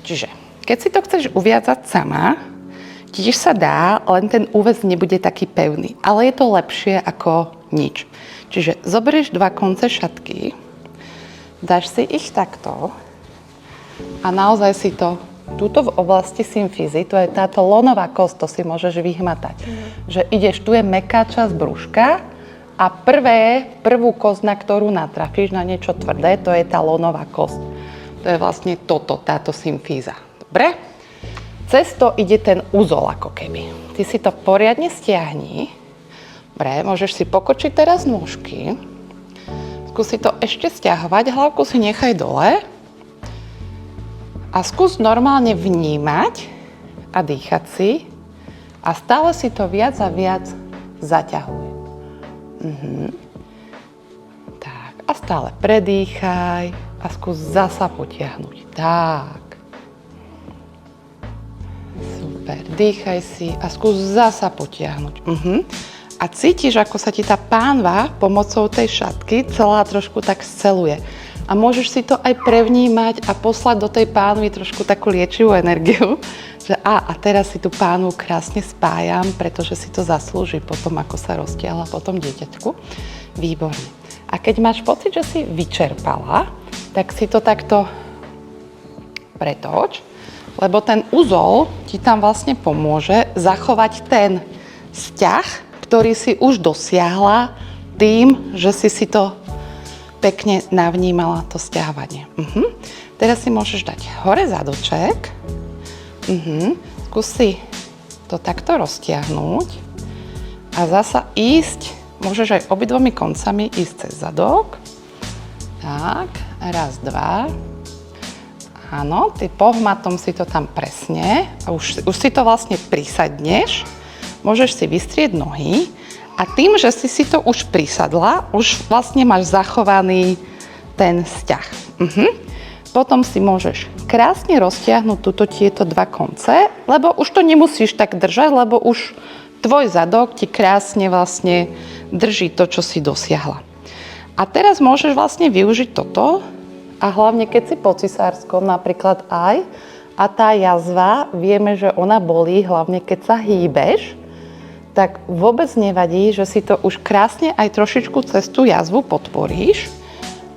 Čiže, keď si to chceš uviazať sama, tiež sa dá, len ten úväz nebude taký pevný. Ale je to lepšie ako nič. Čiže zoberieš 2 konce šatky, dáš si ich takto a naozaj si to tuto v oblasti symfízy, to je táto lonová kosť, to si môžeš vyhmatať. Že ideš, tu je mäkká časť brúška a prvú kosť, na ktorú natrafíš, na niečo tvrdé, to je tá lonová kosť. To je vlastne táto symfíza. Dobre? Cez to ide ten uzol ako keby. Ty si to poriadne stiahni. Dobre, môžeš si pokočiť teraz nôžky. Skúsi to ešte stiahovať, hlavku si nechaj dole. A skús normálne vnímať a dýchať si. A stále si to viac a viac zaťahuj. Tak, a stále predýchaj a skús zasa potiahnuť. Tak. Super, dýchaj si a skús zasa potiahnuť. A cítiš, ako sa ti tá pánva pomocou tej šatky celá trošku tak sceluje. A môžeš si to aj prevnímať a poslať do tej pánvy trošku takú liečivú energiu, že a teraz si tú pánvu krásne spájam, pretože si to zaslúži potom, ako sa roztiahla po tom dieťaťku. Výborne. A keď máš pocit, že si vyčerpala, tak si to takto pretoč, lebo ten uzol ti tam vlastne pomôže zachovať ten vzťah, ktorý si už dosiahla tým, že si to pekne navnímala, to sťahovanie. Teraz si môžeš dať hore zadoček. Skús si to takto roztiahnuť a zasa ísť, môžeš aj obidvomi koncami ísť cez zadok. Tak, raz, 2. Áno, ty pohmatom si to tam presne a už si to vlastne prisadneš. Môžeš si vystrieť nohy a tým, že si to už prisadla, už vlastne máš zachovaný ten vzťah. Potom si môžeš krásne roztiahnuť tieto 2 konce, lebo už to nemusíš tak držať, lebo už tvoj zadok ti krásne vlastne drží to, čo si dosiahla. A teraz môžeš vlastne využiť toto a hlavne keď si po cisárskom napríklad aj a tá jazva, vieme, že ona bolí, hlavne keď sa hýbeš, tak vôbec nevadí, že si to už krásne aj trošičku cez tú jazvu podporíš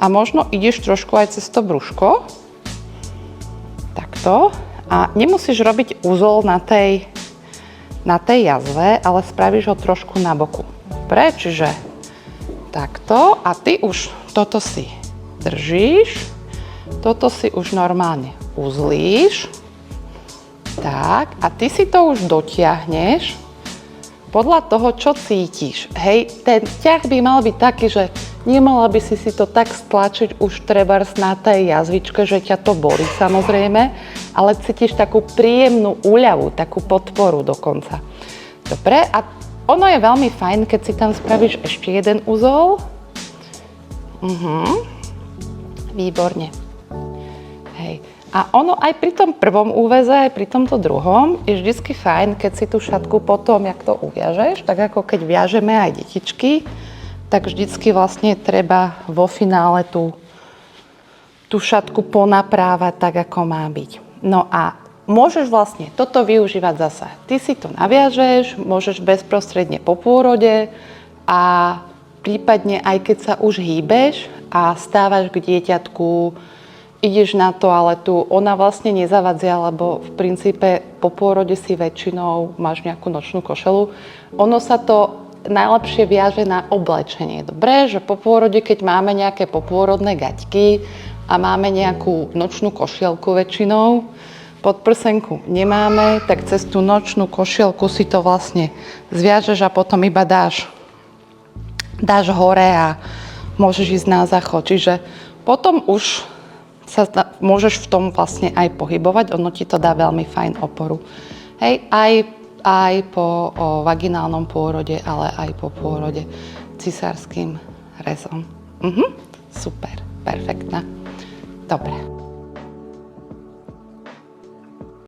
a možno ideš trošku aj cez to brúško. Takto. A nemusíš robiť úzol na tej jazve, ale spravíš ho trošku na boku. Dobre, čiže takto a ty už toto si držíš, toto si už normálne uzlíš. Tak, a ty si to už dotiahneš podľa toho, čo cítiš. Hej, ten ťah by mal byť taký, že nemala by si to tak stlačiť už trebárs na tej jazvičke, že ťa to bolí samozrejme, ale cítiš takú príjemnú úľavu, takú podporu dokonca. Dobre, a ono je veľmi fajn, keď si tam spravíš ešte jeden uzol. Výborne. Hej. A ono aj pri tom prvom úväze, aj pri tomto druhom je vždycky fajn, keď si tú šatku potom, jak to uviažeš, tak ako keď viažeme aj detičky, tak vždycky vlastne treba vo finále tú šatku ponaprávať tak, ako má byť. No a môžeš vlastne toto využívať zasa. Ty si to naviažeš, môžeš bezprostredne po pôrode a prípadne aj keď sa už hýbeš a stávaš k dieťatku, ideš na toaletu, ona vlastne nezavadzia, lebo v princípe po pôrode si väčšinou máš nejakú nočnú košelu. Ono sa to najlepšie viaže na oblečenie. Dobre, že po pôrode, keď máme nejaké popôrodné gaťky a máme nejakú nočnú košielku väčšinou, podprsenku nemáme, tak cez tú nočnú košielku si to vlastne zviažeš a potom iba dáš hore a môžeš ísť na záchod. Čiže potom už sa môžeš v tom vlastne aj pohybovať, ono ti to dá veľmi fajn oporu. Hej, aj po vaginálnom pôrode, ale aj po pôrode cisárskym rezom. Super, perfektná. Dobre.